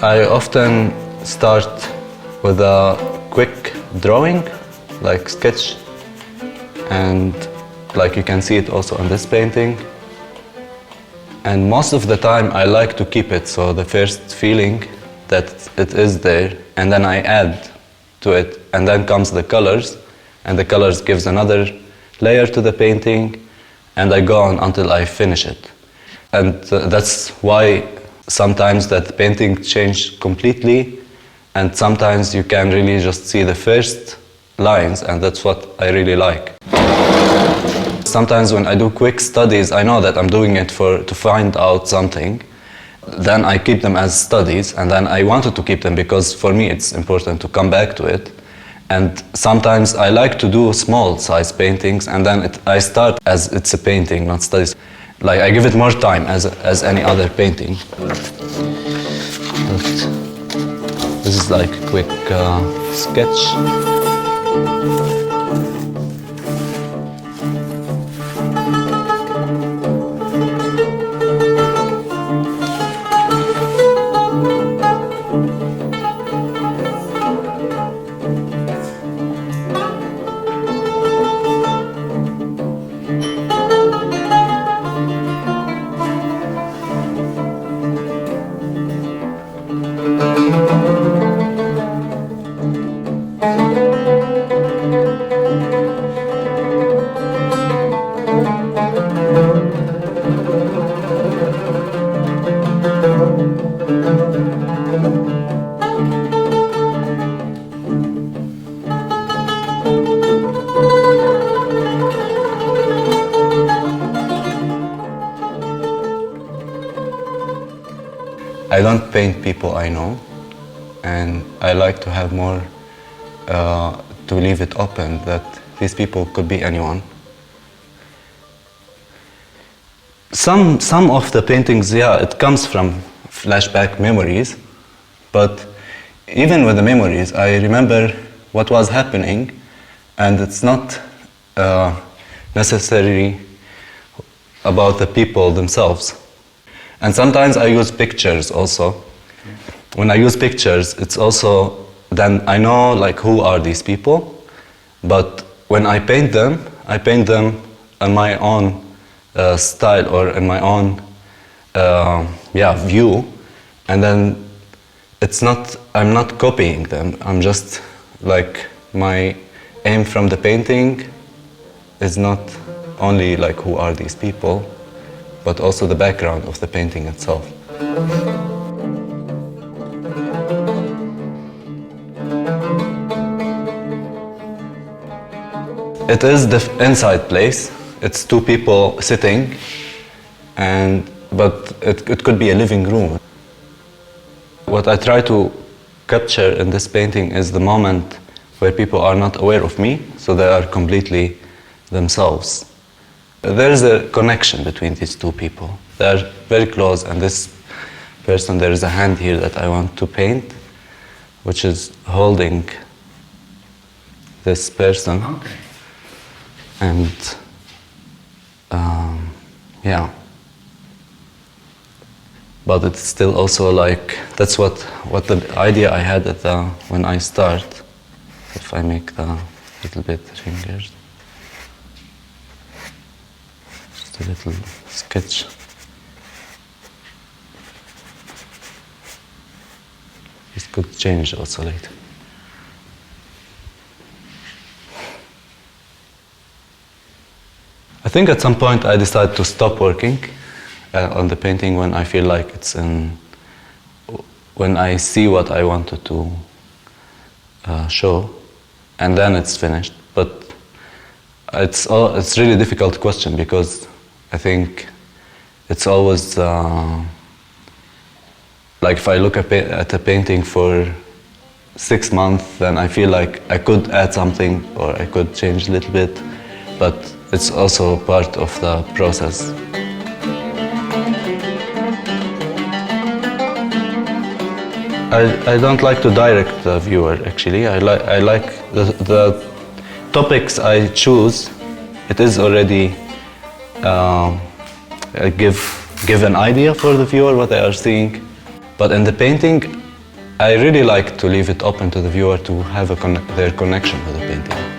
I often start with a quick drawing, like sketch, and like you can see it also on this painting. And most of the time I like to keep it, so the first feeling that it is there, and then I add to it, and then comes the colors, and the colors gives another layer to the painting, and I go on until I finish it. And that's why sometimes that painting changes completely, and sometimes you can really just see the first lines, and that's what I really like. Sometimes when I do quick studies, I know that I'm doing it to find out something. Then I keep them as studies, and then I wanted to keep them because for me it's important to come back to it. And sometimes I like to do small size paintings, and then I start as it's a painting, not studies. Like I give it more time as any other painting. But this is like a quick sketch. I don't paint people I know, and I like to have more, to leave it open, that these people could be anyone. Some of the paintings, yeah, it comes from flashback memories, but even with the memories, I remember what was happening, and it's not necessarily about the people themselves. And sometimes I use pictures also. When I use pictures, it's also, then I know like who are these people, but when I paint them in my own style or in my own view, and then I'm not copying them. I'm just like, my aim from the painting is not only like who are these people, but also the background of the painting itself. It is the inside place. It's two people sitting, but it could be a living room. What I try to capture in this painting is the moment where people are not aware of me, so they are completely themselves. There is a connection between these two people. They are very close, and this person, there is a hand here that I want to paint, which is holding this person. Okay. And yeah. But it's still also like, that's what the idea I had when I start. If I make the little bit fingers. Just a little sketch. This could change also later. I think at some point I decided to stop working on the painting when I feel like when I see what I wanted to show, and then it's finished. But it's really difficult question, because I think it's always like if I look at a painting for 6 months, then I feel like I could add something or I could change a little bit, but it's also part of the process. I don't like to direct the viewer, actually. I like the topics I choose. It is already give an idea for the viewer what they are seeing. But in the painting, I really like to leave it open to the viewer to have their connection with the painting.